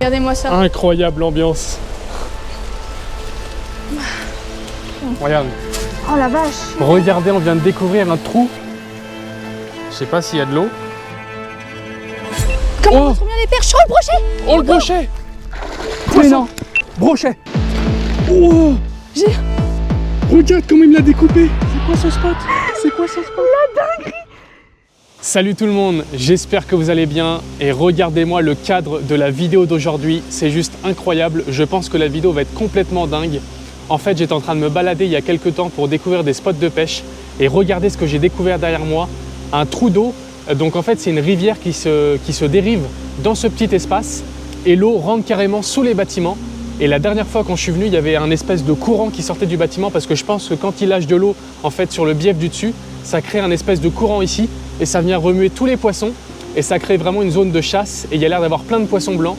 Regardez-moi ça. Incroyable ambiance. Regarde. Oh la vache. Regardez, on vient de découvrir un trou. Je sais pas s'il y a de l'eau. Comment on voit trop bien les perches. Oh le brochet. Oh le brochet. Mais non. Brochet. Oh. Regarde comment il me l'a découpé. C'est quoi ce spot? C'est quoi ce spot? La dinguerie. Salut tout le monde, j'espère que vous allez bien et regardez-moi le cadre de la vidéo d'aujourd'hui, c'est juste incroyable, je pense que la vidéo va être complètement dingue. En fait, j'étais en train de me balader il y a quelques temps pour découvrir des spots de pêche et regardez ce que j'ai découvert derrière moi, un trou d'eau. Donc en fait, c'est une rivière qui se dérive dans ce petit espace et l'eau rentre carrément sous les bâtiments. Et la dernière fois quand je suis venu, il y avait un espèce de courant qui sortait du bâtiment parce que je pense que quand il lâche de l'eau en fait sur le bief du dessus, ça crée un espèce de courant ici et ça vient remuer tous les poissons et ça crée vraiment une zone de chasse et il y a l'air d'avoir plein de poissons blancs.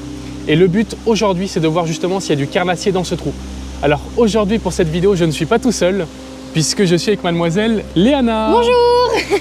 Et le but aujourd'hui, c'est de voir justement s'il y a du carnassier dans ce trou. Alors aujourd'hui pour cette vidéo, je ne suis pas tout seul puisque je suis avec mademoiselle Léana. Bonjour.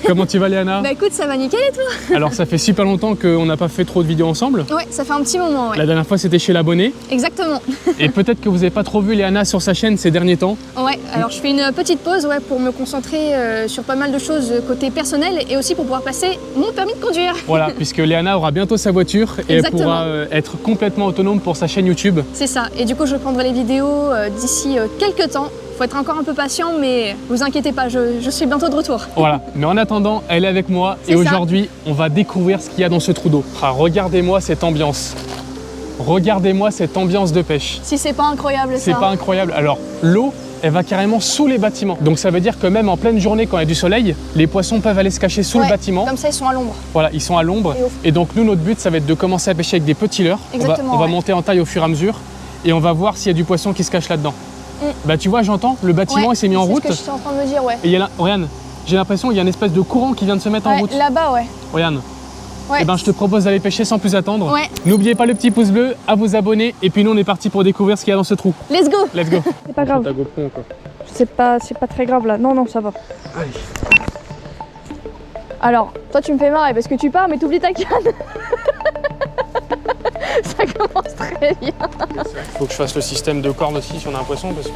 Comment tu vas Léana? Bah écoute, ça va nickel et toi? Alors ça fait super longtemps qu'on n'a pas fait trop de vidéos ensemble. Ouais, ça fait un petit moment, ouais. La dernière fois c'était chez l'abonné. Exactement. Et peut-être que vous n'avez pas trop vu Léana sur sa chaîne ces derniers temps. Ouais, alors je fais une petite pause pour me concentrer sur pas mal de choses côté personnel et aussi pour pouvoir passer mon permis de conduire. Voilà, puisque Léana aura bientôt sa voiture et elle pourra être complètement autonome pour sa chaîne YouTube. C'est ça, et du coup je prendrai les vidéos d'ici quelques temps. Faut être encore un peu patient, mais vous inquiétez pas, je suis bientôt de retour. Voilà, mais en attendant, elle est avec moi et aujourd'hui, on va découvrir ce qu'il y a dans ce trou d'eau. Ah, regardez-moi cette ambiance. Regardez-moi cette ambiance de pêche. Si c'est pas incroyable ça. C'est pas incroyable. Alors, l'eau, elle va carrément sous les bâtiments. Donc ça veut dire que même en pleine journée, quand il y a du soleil, les poissons peuvent aller se cacher sous le bâtiment. Comme ça, ils sont à l'ombre. Voilà, ils sont à l'ombre. Et donc nous, notre but, ça va être de commencer à pêcher avec des petits leurres. Exactement, on va monter en taille au fur et à mesure et on va voir s'il y a du poisson qui se cache là-dedans. Bah tu vois, j'entends, le bâtiment il s'est mis en route. C'est ce que je suis en train de me dire, ouais. Et il y a là, regarde, j'ai l'impression qu'il y a une espèce de courant qui vient de se mettre en route. Là-bas, ouais. Regarde. Ouais. Et ben je te propose d'aller pêcher sans plus attendre. Ouais. N'oubliez pas le petit pouce bleu, à vous abonner et puis nous on est parti pour découvrir ce qu'il y a dans ce trou. Let's go. Let's go. C'est pas grave. Ta GoPro encore. C'est pas très grave là. Non, ça va. Allez. Alors, toi tu me fais marrer parce que tu pars mais t'oublies ta canne. Ça commence très bien. Faut que je fasse le système de cordes aussi si on a un poisson parce que...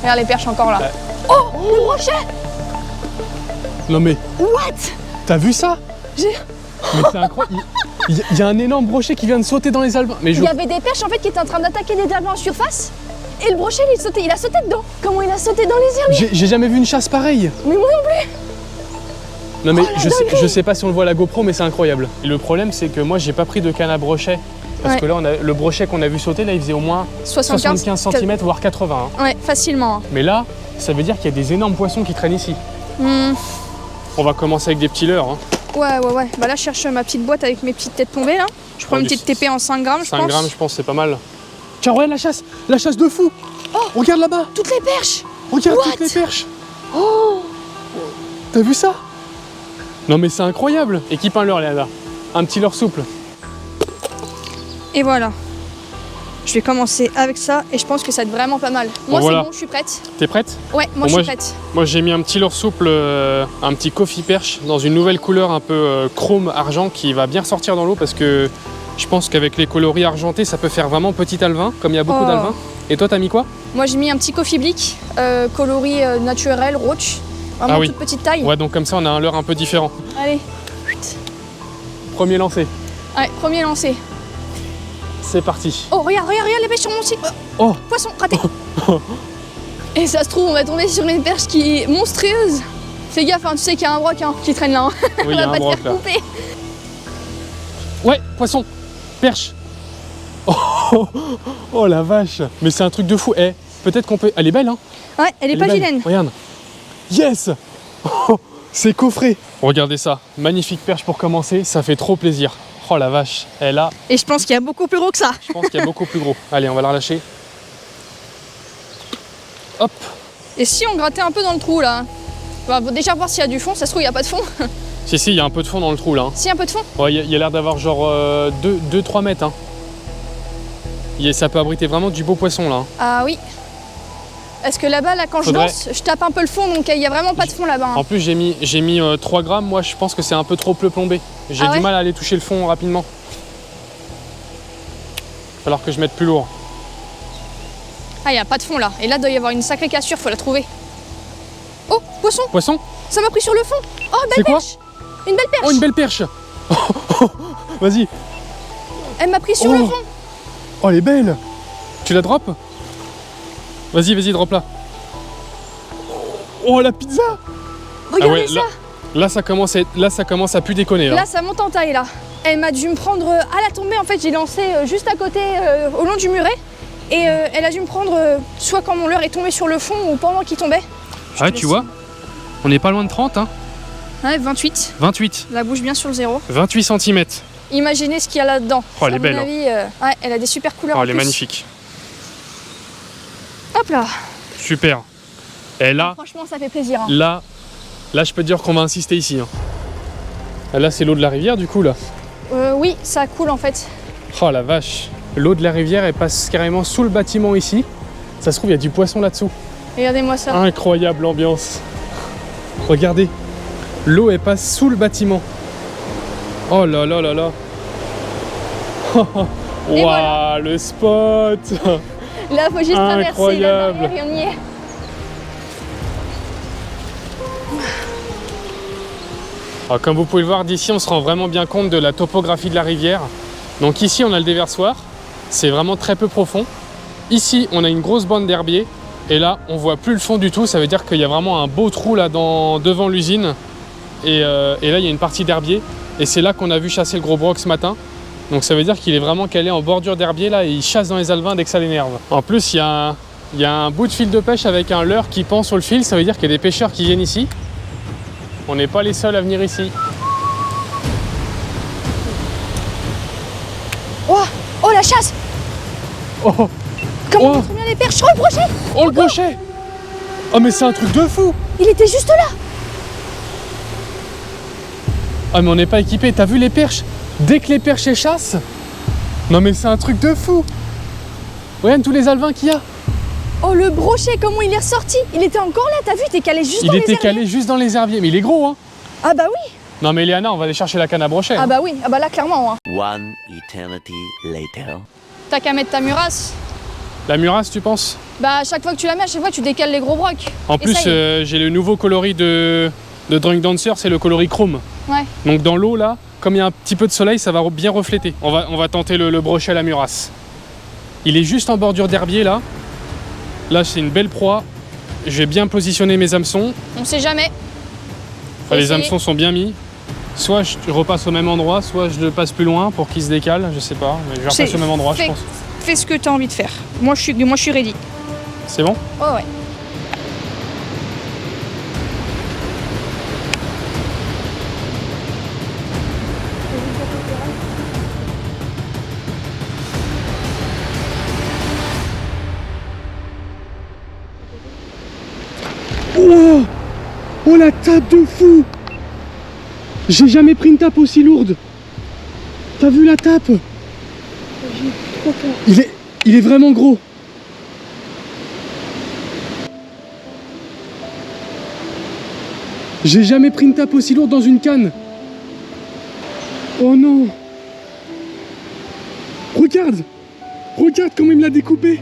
Regarde les perches encore là. Ouais. Oh, le brochet. Non mais... What? T'as vu ça? Mais c'est incroyable. Il y a un énorme brochet qui vient de sauter dans les albins. Mais Il y avait des perches en fait qui étaient en train d'attaquer des albins en surface. Et le brochet il a sauté dedans. Comment il a sauté dans les herbes? J'ai jamais vu une chasse pareille. Mais moi non plus. Non mais je sais pas si on le voit à la GoPro mais c'est incroyable. Et le problème c'est que moi j'ai pas pris de canne à brochet. Parce que là le brochet qu'on a vu sauter là il faisait au moins 75 cm voire 80. Hein. Ouais, facilement. Mais là ça veut dire qu'il y a des énormes poissons qui traînent ici. On va commencer avec des petits leurres. Hein. Ouais. Bah là je cherche ma petite boîte avec mes petites têtes tombées là. Je prends une petite TP en 5 grammes je pense. 5 grammes je pense c'est pas mal. Tiens regarde la chasse de fou. Oh, regarde là-bas. Toutes les perches. Regarde toutes les perches. Oh. T'as vu ça? Non mais c'est incroyable. Équipe un leurre là. Un petit leurre souple. Et voilà. Je vais commencer avec ça et je pense que ça va être vraiment pas mal. Moi c'est bon, je suis prête. T'es prête? Ouais, moi je suis prête. Moi j'ai mis un petit leurre souple, un petit coffee perche dans une nouvelle couleur un peu chrome argent qui va bien ressortir dans l'eau parce que je pense qu'avec les coloris argentés ça peut faire vraiment petit alvin comme il y a beaucoup d'alvins. Et toi t'as mis quoi? Moi j'ai mis un petit coffee blick coloris naturel roach. Vraiment toute petite taille. Ouais donc comme ça on a un leurre un peu différent. Allez. Premier lancé. Ouais, premier lancé. C'est parti. Oh regarde les pêches sur mon site. Oh. Poisson raté. Et ça se trouve on va tomber sur une perche qui est monstrueuse. Fais gaffe, hein, tu sais qu'il y a un broc qui traîne là. Hein. Oui, on va pas te faire couper. Ouais, poisson. Perche. Oh la vache. Mais c'est un truc de fou. Eh, peut-être qu'on peut... Elle est belle hein. Ouais, elle est pas vilaine. Regarde. Yes. C'est coffré. Regardez ça. Magnifique perche pour commencer. Ça fait trop plaisir. Oh la vache. Elle a... Et je pense qu'il y a beaucoup plus gros que ça. Je pense qu'il y a beaucoup plus gros. Allez, on va la relâcher. Hop. Et si on grattait un peu dans le trou là? On va déjà voir s'il y a du fond. Ça se trouve il n'y a pas de fond. Si, il y a un peu de fond dans le trou là. Si, un peu de fond? Ouais, il y a l'air d'avoir genre 2-3 mètres. Hein. Ça peut abriter vraiment du beau poisson là. Ah oui. Est-ce que là-bas, quand je lance, je tape un peu le fond, donc il n'y a vraiment pas de fond là-bas. Hein. En plus, j'ai mis 3 grammes, moi je pense que c'est un peu trop peu plombé. J'ai Ah du ouais mal à aller toucher le fond rapidement. Il va falloir que je mette plus lourd. Ah, il n'y a pas de fond là. Et là, il doit y avoir une sacrée cassure, faut la trouver. Oh, poisson! Poisson? Ça m'a pris sur le fond! Oh, C'est belle quoi? perche! Une belle perche! Oh, une belle perche! Vas-y. Elle m'a pris sur le fond! Oh, elle est belle! Tu la drops? Vas-y, vas-y, drop là. Oh, la pizza! Regardez ça! Là, ça commence à plus déconner. Là, ça monte en taille là. Elle m'a dû me prendre à la tombée. En fait, j'ai lancé juste à côté, au long du muret. Et elle a dû me prendre soit quand mon leurre est tombé sur le fond ou pendant qu'il tombait. Ouais, tu vois, on n'est pas loin de 30, hein. Ouais, 28. 28. La bouche bien sur le zéro. 28 cm. Imaginez ce qu'il y a là-dedans. Oh, elle est belle. À mon avis, ouais, elle a des super couleurs. Oh, en elle est plus. magnifique. Hop là. Super. Et là, Franchement, ça fait plaisir. Hein. là, je peux te dire qu'on va insister ici. Hein. Là, c'est l'eau de la rivière, du coup, là. Oui, ça coule en fait. Oh la vache. L'eau de la rivière, elle passe carrément sous le bâtiment ici. Ça se trouve, il y a du poisson là-dessous. Regardez-moi ça. Incroyable ambiance. Regardez. L'eau, elle passe sous le bâtiment. Oh là là là là. Et Waouh, voilà. le spot. Là, faut juste traverser la Incroyable. barrière et on y est. Alors, comme vous pouvez le voir d'ici, on se rend vraiment bien compte de la topographie de la rivière. Donc ici, on a le déversoir. C'est vraiment très peu profond. Ici, on a une grosse bande d'herbier. Et là, on voit plus le fond du tout. Ça veut dire qu'il y a vraiment un beau trou là devant l'usine. Et là, il y a une partie d'herbier. Et c'est là qu'on a vu chasser le gros broc ce matin. Donc ça veut dire qu'il est vraiment calé en bordure d'herbier là et il chasse dans les alevins dès que ça l'énerve. En plus, il y a un bout de fil de pêche avec un leurre qui pend sur le fil. Ça veut dire qu'il y a des pêcheurs qui viennent ici. On n'est pas les seuls à venir ici. Oh, oh la chasse. Oh, Comment Oh. on montre bien les perches. Oh, le brochet. oh le brochet! Oh mais c'est un truc de fou! Il était juste là. Ah mais on n'est pas équipé, t'as vu les perches? Dès que les perches les chassent? Non mais c'est un truc de fou! Regarde tous les alevins qu'il y a! Oh, le brochet, comment il est ressorti. Il était encore là, t'as vu, il était calé juste dans Il les était herbiers. calé juste dans les herbiers, mais il est gros hein! Ah bah oui. Non mais Léana, on va aller chercher la canne à brochet. Ah bah oui. Ah bah là, clairement. Hein. One eternity later. T'as qu'à mettre ta murasse. La murasse tu penses? Bah à chaque fois que tu la mets, à chaque fois tu décales les gros brocs. En plus Essaye. j'ai le nouveau coloris de Drunk Dancer, c'est le coloris chrome. Ouais. Donc dans l'eau là, comme il y a un petit peu de soleil, ça va bien refléter. On va tenter le brochet à la murasse. Il est juste en bordure d'herbier là. Là c'est une belle proie. Je vais bien positionner mes hameçons. On sait jamais. Enfin, les essayer. hameçons sont bien mis. Soit je repasse au même endroit, soit je le passe plus loin pour qu'il se décale, je sais pas. Mais je vais repasser au même endroit, je pense. Fais ce que t'as envie de faire. Moi je suis ready. C'est bon? Oh ouais. Oh, oh la tape de fou! J'ai jamais pris une tape aussi lourde. T'as vu la tape? J'ai trop peur. Il est vraiment gros. J'ai jamais pris une tape aussi lourde dans une canne. Oh non! Regarde! Regarde comment il me l'a découpé!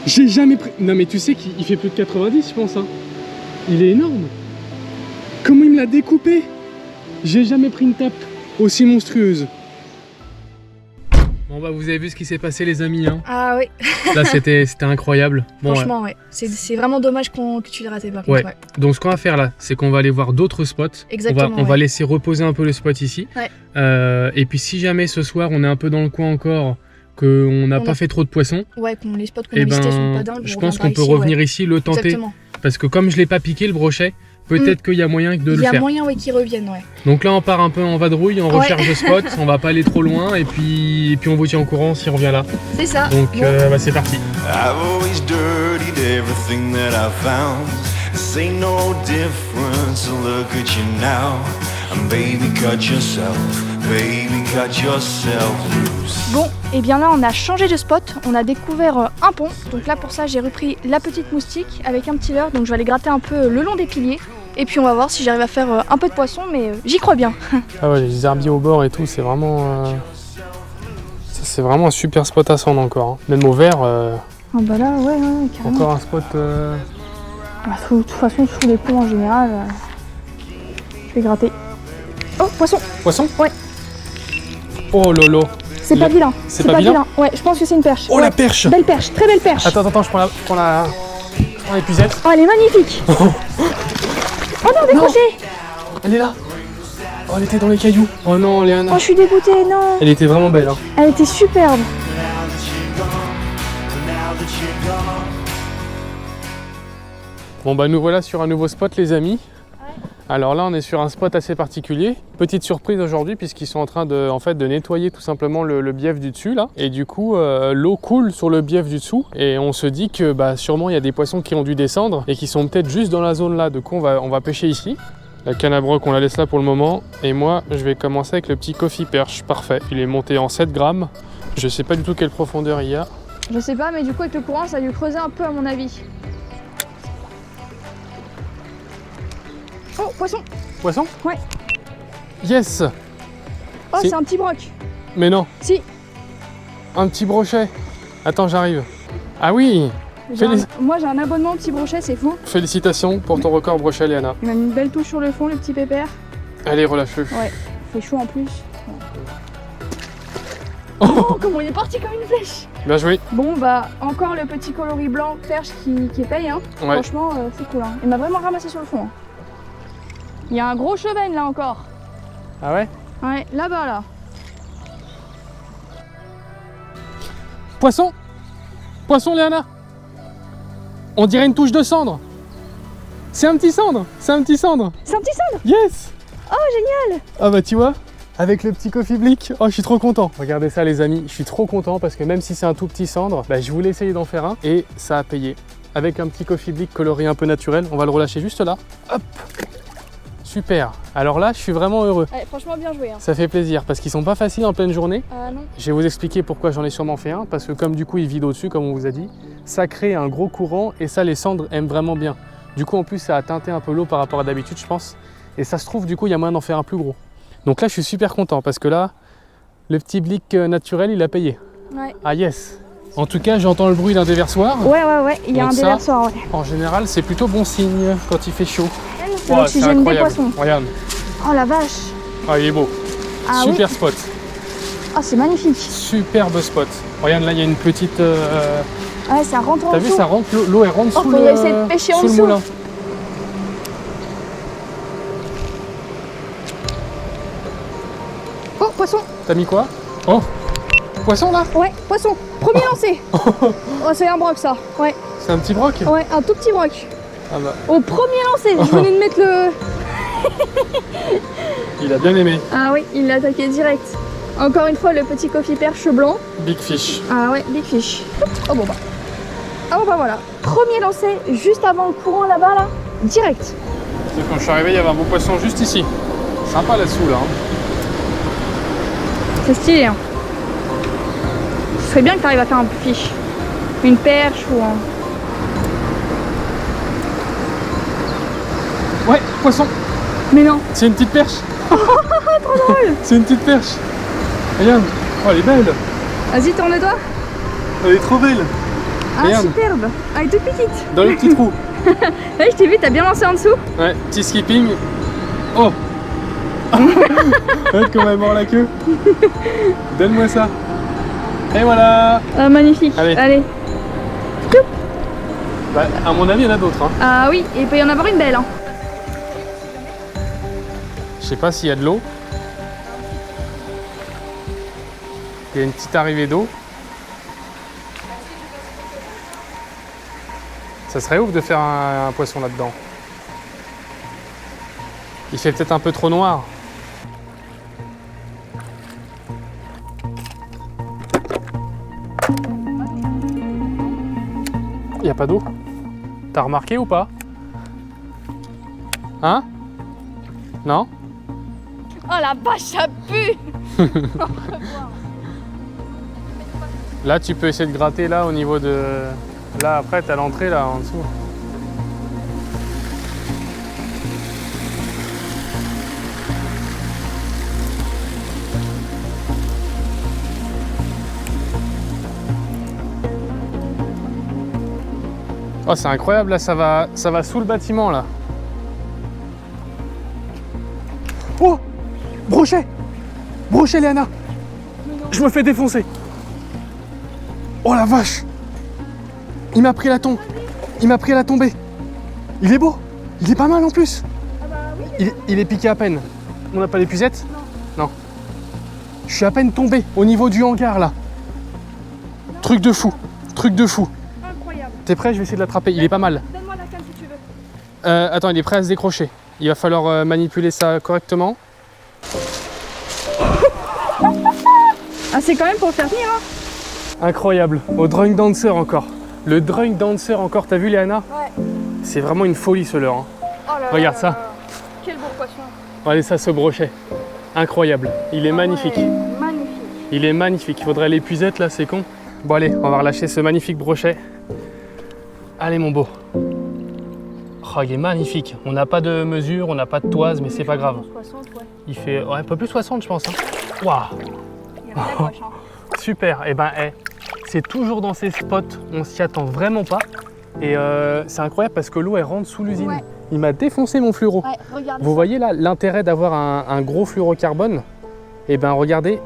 J'ai jamais pris... Non mais tu sais qu'il fait plus de 90 je pense hein. Il est énorme. Comment il me l'a découpé? J'ai jamais pris une tape aussi monstrueuse. Bon bah vous avez vu ce qui s'est passé les amis hein. Ah oui. Là c'était incroyable. Bon, Franchement ouais. C'est vraiment dommage que tu l'aies raté par contre. ouais. Ouais. Donc ce qu'on va faire là, c'est qu'on va aller voir d'autres spots. Exactement, On va ouais. laisser reposer un peu le spot ici. Ouais. Et puis si jamais ce soir on est un peu dans le coin encore, qu'on n'a On pas a- fait trop de poissons, Ouais, les spots qu'on et a visités sont ben pas dingues. je on pense qu'on reviendra peut ici, revenir ouais. ici, le tenter. Exactement. Parce que comme je l'ai pas piqué le brochet, peut-être qu'il y a moyen de Il le y a faire. moyen ouais, qu'ils reviennent, ouais. Donc là on part un peu en vadrouille, en Ouais. recherche de spot, on va pas aller trop loin et puis on vous tient au courant si on revient là. C'est ça. Donc Bon. bah, c'est parti. I've always dirtied everything that I found. This ain't no difference. Look at you now. And baby, cut yourself. Baby, cut yourself loose. Bon, et bien là on a changé de spot, on a découvert un pont. Donc là pour ça j'ai repris la petite moustique avec un petit leurre. Donc je vais aller gratter un peu le long des piliers Et puis on va voir si j'arrive à faire un peu de poisson, mais j'y crois bien. Ah ouais, les herbiers au bord et tout, c'est vraiment... Ça, c'est vraiment un super spot à sand encore. Hein. Même au vert, Ah bah là, ouais, carrément. encore un spot... Bah, de toute façon, sur les ponts en général, je vais gratter. Oh, poisson. Poisson? Ouais. Oh lolo. C'est pas vilain. C'est pas vilain. Ouais, je pense que c'est une perche. Oh ouais. la perche! Belle perche, très belle perche. Attends, je prends l'épuisette. Oh, elle est magnifique. Oh non, décroché. Elle est là. Oh, elle était dans les cailloux. Oh non, Léana. Oh, je suis dégoûtée, non. Elle était vraiment belle. Hein. Elle était superbe. Bon bah nous voilà sur un nouveau spot les amis. Alors là on est sur un spot assez particulier. Petite surprise aujourd'hui puisqu'ils sont en train de nettoyer tout simplement le bief du dessus là. Et du coup l'eau coule sur le bief du dessous et on se dit que bah, sûrement il y a des poissons qui ont dû descendre et qui sont peut-être juste dans la zone là. Du coup on va pêcher ici. La canne à broc on la laisse là pour le moment. Et moi je vais commencer avec le petit coffee perche. Parfait, il est monté en 7 grammes. Je sais pas du tout quelle profondeur il y a. Je sais pas, mais du coup avec le courant ça a dû creuser un peu à mon avis. Oh, poisson. Poisson? Ouais. Yes. Oh, c'est un petit broc. Mais non. Si. Un petit brochet. Attends, j'arrive. Ah oui. Moi j'ai un abonnement au petit brochet, c'est fou. Félicitations pour ton record brochet, Léana. Il m'a mis une belle touche sur le fond, le petit pépère. Allez, relâche-le. Ouais, il fait chaud en plus. Oh, comment il est parti comme une flèche. Bien joué. Bon bah, encore le petit coloris blanc perche qui paye, hein. Ouais. Franchement, c'est cool, hein. Il m'a vraiment ramassé sur le fond. Hein. Il y a un gros chevenne là encore. Ah ouais? Ouais, là-bas là. Poisson! Poisson, Léana! On dirait une touche de cendre. C'est un petit cendre. C'est un petit cendre. C'est un petit cendre. Yes! Oh, génial! Ah bah tu vois, avec le petit coffee blick, oh je suis trop content. Regardez ça les amis, je suis trop content parce que même si c'est un tout petit cendre, bah, je voulais essayer d'en faire un et ça a payé. Avec un petit coffee blick coloré un peu naturel, on va le relâcher juste là. Hop! Super. Alors là, je suis vraiment heureux. Ouais, franchement bien joué. Hein. Ça fait plaisir parce qu'ils sont pas faciles en pleine journée. Ah non. Je vais vous expliquer pourquoi j'en ai sûrement fait un. Parce que comme du coup, ils vident au-dessus, comme on vous a dit, ça crée un gros courant et ça, les cendres aiment vraiment bien. Du coup, en plus, ça a teinté un peu l'eau par rapport à d'habitude, je pense. Et ça se trouve, du coup, il y a moyen d'en faire un plus gros. Donc là, je suis super content parce que là, le petit blick naturel, il a payé. Ouais. Ah yes. En tout cas, j'entends le bruit d'un déversoir. Ouais, il y a Donc un déversoir, ouais. En général, c'est plutôt bon signe quand il fait chaud. C'est l'oxygène des poissons. Regarde. Oh la vache. Ah, il est beau. Ah, super oui. spot. Ah, c'est magnifique. Superbe spot. Regarde, là, il y a une petite... Ouais, ça rentre en T'as dessous. vu, ça rentre, l'eau elle rentre sous faut essayer de pêcher en sous le dessous. moulin. Oh, poisson. T'as mis quoi? Oh, poisson là? Ouais, poisson. Premier lancé. Oh, c'est un broc ça. Ouais. C'est un petit broc? Ouais, un tout petit broc. Ah bah, Au premier lancé, je venais de mettre le... il a bien aimé. Ah oui, il l'a attaqué direct. Encore une fois, le petit coffee perche blanc. Big fish. Ah ouais, big fish. Oh bon bah. Ah bon bah voilà. Premier lancé, juste avant le courant là-bas, là. Direct. Quand je suis arrivé, il y avait un beau poisson juste ici. Sympa là-dessous là. Hein. C'est stylé, hein. Ce serait bien que tu arrives à faire un fish. Une perche ou un... Ouais, poisson. Mais non. C'est une petite perche. Trop drôle. C'est une petite perche. Regarde. Oh, elle est belle. Vas-y, tourne-toi. Elle est trop belle. Ah, Regarde. superbe. Ah, elle est toute petite. Dans le petit trou. Ouais, je t'ai vu, t'as bien lancé en dessous. Ouais, petit skipping. Oh. Regarde comment elle mord la queue. Donne-moi ça. Et voilà. Ah, magnifique. Allez. Bah, à mon avis, il y en a d'autres. Hein. Ah oui, et il peut y en avoir une belle. Hein. Je sais pas s'il y a de l'eau. Il y a une petite arrivée d'eau. Ça serait ouf de faire un poisson là-dedans. Il fait peut-être un peu trop noir. Il n'y a pas d'eau. T'as remarqué ou pas? Hein? Non? Oh la vache, ça pue. Là, tu peux essayer de gratter là au niveau de... Là, après, t'as l'entrée là en dessous. Oh, c'est incroyable, là, ça va sous le bâtiment, là. Oh, brochet. Brochet, Léana. Je me fais défoncer. Oh la vache. Il m'a pris la tombe. Il m'a pris à la tombée. Il est beau. Il est pas mal en plus. Ah bah oui. Il est piqué à peine. On n'a pas l'épuisette? Non. Je suis à peine tombé au niveau du hangar là. Truc de fou. Truc de fou. Incroyable. T'es prêt? Je vais essayer de l'attraper. Il est pas mal. Donne-moi la canne si tu veux. Attends, il est prêt à se décrocher. Il va falloir manipuler ça correctement. Ah, c'est quand même pour le faire tenir, hein. Incroyable. Au drunk dancer encore. Le drunk dancer encore. T'as vu, Léana? Ouais. C'est vraiment une folie ce leurre. Hein. Oh là là Regarde là ça. là. Quel beau poisson. Regardez ça, ce brochet. Incroyable. Il est magnifique. Ouais, magnifique. Il est magnifique. Il faudrait l'épuisette là, c'est con. Bon allez, on va relâcher ce magnifique brochet. Allez mon beau. Oh, il est magnifique. On n'a pas de mesure, on n'a pas de toise, mais c'est pas grave. 60, ouais. Il fait un peu plus 60 je pense. Hein. Waouh. Il y a une poche, hein. Super. Et ben c'est toujours dans ces spots, on s'y attend vraiment pas. Et c'est incroyable parce que l'eau elle rentre sous l'usine. Ouais. Il m'a défoncé mon fluoro. Ouais, regardez Vous ça. voyez là l'intérêt d'avoir un gros fluorocarbone? Et ben regardez,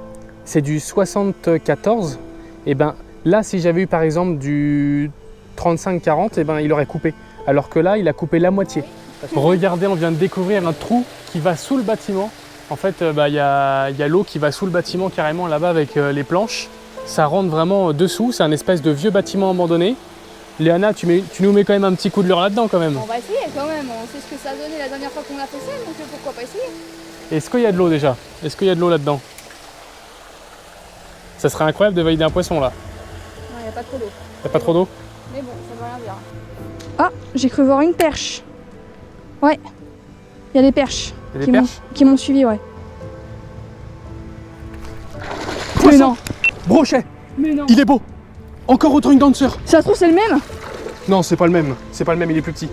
c'est du 74. Et ben là si j'avais eu par exemple du 35-40, et ben il aurait coupé. Alors que là il a coupé la moitié. Regardez, on vient de découvrir un trou qui va sous le bâtiment. En fait il y a l'eau qui va sous le bâtiment carrément là-bas avec les planches. Ça rentre vraiment dessous, c'est un espèce de vieux bâtiment abandonné. Léana, tu nous mets quand même un petit coup de leurre là-dedans quand même. On va essayer quand même, on sait ce que ça a donné la dernière fois qu'on a fait ça, donc pourquoi pas essayer? Est-ce qu'il y a de l'eau déjà? Est-ce qu'il y a de l'eau là-dedans? Ça serait incroyable de valider un poisson là. Non, il n'y a pas trop d'eau. Y'a pas trop d'eau? Mais bon, ça veut rien dire. Ah, j'ai cru voir une perche. Ouais, il y a des perches. Il y a des perches? Qui m'ont suivi, ouais. Poisson. Mais non. Brochet. Mais non. Il est beau. Encore au drunk dancer. Ça se trouve, c'est le même? Non, c'est pas le même. C'est pas le même, il est plus petit.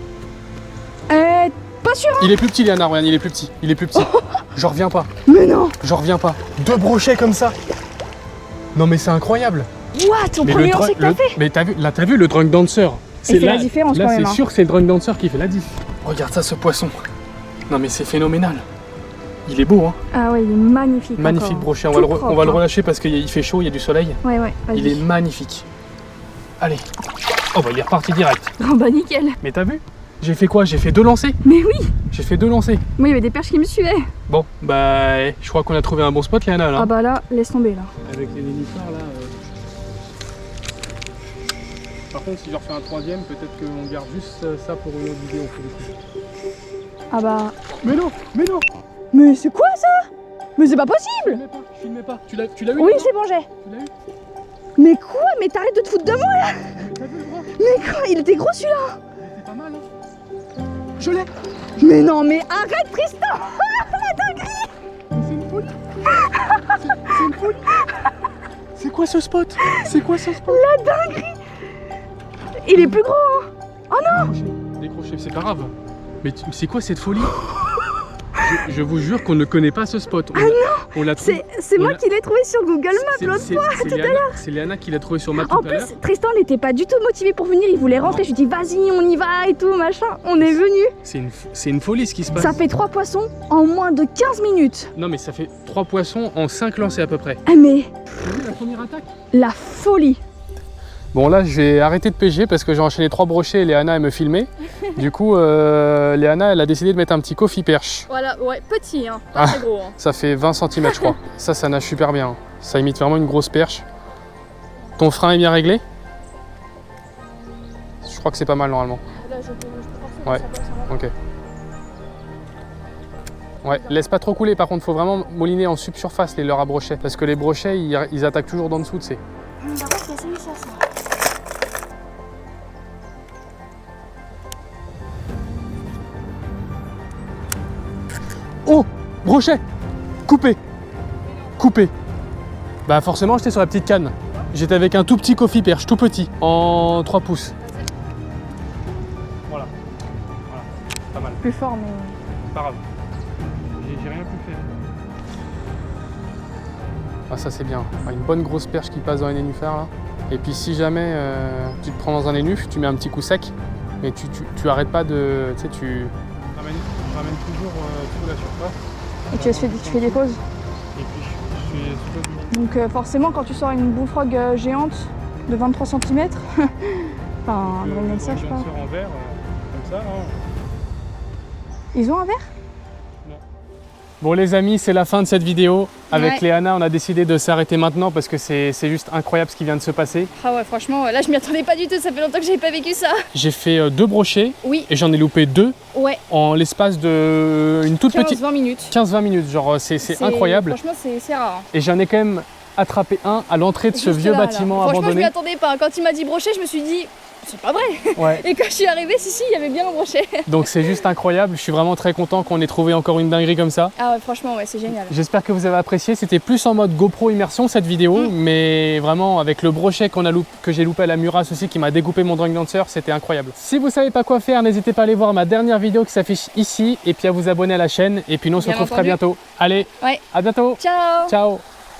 Pas sûr, hein. Il est plus petit, Léana, regarde, il est plus petit. Il est plus petit. J'en reviens pas. Mais non. J'en reviens pas. 2 brochets comme ça. Non mais c'est incroyable. What? Au Mais premier lancer que t'as fait? Mais t'as vu le drunk dancer? Il fait la différence là, quand même. c'est Hein. sûr que c'est le drunk dancer qui fait la diff. Regarde ça, ce poisson. Non mais c'est phénoménal. Il est beau, hein. Ah ouais, il est magnifique. Magnifique encore. brochet. Tout On va propre, le hein. relâcher parce qu'il fait chaud, il y a du soleil. Ouais, ouais, vas-y. Il est magnifique. Allez. Oh bah il est reparti direct. Oh bah nickel. Mais t'as vu? J'ai fait quoi? J'ai fait 2 lancers. Mais oui. J'ai fait 2 lancers. Moi, il y avait des perches qui me suivaient. Bon, bah je crois qu'on a trouvé un bon spot, Léana, là. Ah bah là, laisse tomber là. Avec les nénuphars là. Par contre, si je refais un 3e, peut-être qu'on garde juste ça pour une autre vidéo. Ah bah. Mais non, mais non. Mais c'est quoi ça? Mais c'est pas possible. Filmez pas. Tu l'as eu? Oui, là, c'est bon, j'ai. Tu l'as eu? Mais quoi? Mais t'arrêtes de te foutre de moi là. Mais t'as vu le bras? Mais quoi? Il était gros celui-là. Il était pas mal, hein. Je l'ai. Mais non, mais arrête Tristan. C'est une folie. C'est une folie. C'est quoi ce spot? C'est quoi ce spot? La dinguerie. Il est plus gros, hein. Oh non. Décroché, c'est pas grave. Mais c'est quoi cette folie? Je vous jure qu'on ne connaît pas ce spot. On l'a trouvé. C'est moi qui l'ai trouvé sur Google Maps l'autre fois, tout à l'heure. C'est Léana qui l'a trouvé sur Maps En tout à l'heure. plus, Tristan n'était pas du tout motivé pour venir, il voulait rentrer. Je lui dis vas-y, on y va et tout, machin. On est venu. C'est une folie ce qui se passe. Ça fait 3 poissons en moins de 15 minutes. Non mais ça fait 3 poissons en 5 lancers à peu près. Ah mais T'as vu la première attaque? la folie. Bon là je vais arrêter de pêcher parce que j'ai enchaîné 3 brochets et Léana elle me filmait. Du coup Léana elle a décidé de mettre un petit coffee perche. Voilà, ouais, petit, hein, pas très gros. Hein. Ça fait 20 cm je crois. Ça nage super bien. Ça imite vraiment une grosse perche. Ton frein est bien réglé? Je crois que c'est pas mal normalement. Là, je peux Ouais, ok. Ouais, laisse pas trop couler par contre, faut vraiment mouliner en subsurface les leurres à brochets. Parce que les brochets ils attaquent toujours d'en dessous, tu sais. Oh! Brochet! Coupé! Coupé! Bah forcément j'étais sur la petite canne. J'étais avec un tout petit coffee perche, tout petit, en 3 pouces. Voilà. Voilà. Pas mal. Plus fort, mais. Pas grave. J'ai rien pu faire. Ah ça c'est bien. Une bonne grosse perche qui passe dans les nénuphars là. Et puis si jamais tu te prends dans un nénuf, tu mets un petit coup sec. Mais tu arrêtes pas de... Tu sais, tu ramènes toujours tout la surface. Et tu fais des pauses. Et puis je suis Donc forcément, quand tu sors une bullfrog géante de 23 cm, enfin, de ça, je sais pas. en verre, comme ça. Hein. Ils ont un verre? Bon les amis, c'est la fin de cette vidéo. Avec Ouais. Léana, on a décidé de s'arrêter maintenant parce que c'est juste incroyable ce qui vient de se passer. Ah ouais, franchement, là je m'y attendais pas du tout, ça fait longtemps que j'avais pas vécu ça. J'ai fait 2 brochets Oui, et j'en ai loupé 2 ouais, en l'espace de une toute petite 15-20 minutes. 15-20 minutes. Genre c'est incroyable. Franchement, c'est rare. Et j'en ai quand même attrapé un à l'entrée de ce Juste vieux là, bâtiment Franchement, je m'y abandonné. attendais pas. Quand il m'a dit brochet, je me suis dit, c'est pas vrai. Ouais. Et quand je suis arrivée, si, il y avait bien un brochet. Donc c'est juste incroyable. Je suis vraiment très content qu'on ait trouvé encore une dinguerie comme ça. Ah ouais, franchement, ouais, c'est génial. J'espère que vous avez apprécié. C'était plus en mode GoPro immersion cette vidéo, mais vraiment avec le brochet que j'ai loupé à la Muras aussi, qui m'a découpé mon Drunk Dancer, c'était incroyable. Si vous savez pas quoi faire, n'hésitez pas à aller voir ma dernière vidéo qui s'affiche ici et puis à vous abonner à la chaîne. Et puis nous on se Bien retrouve très entendu. bientôt. Allez, Ouais. à bientôt. Ciao. Ciao.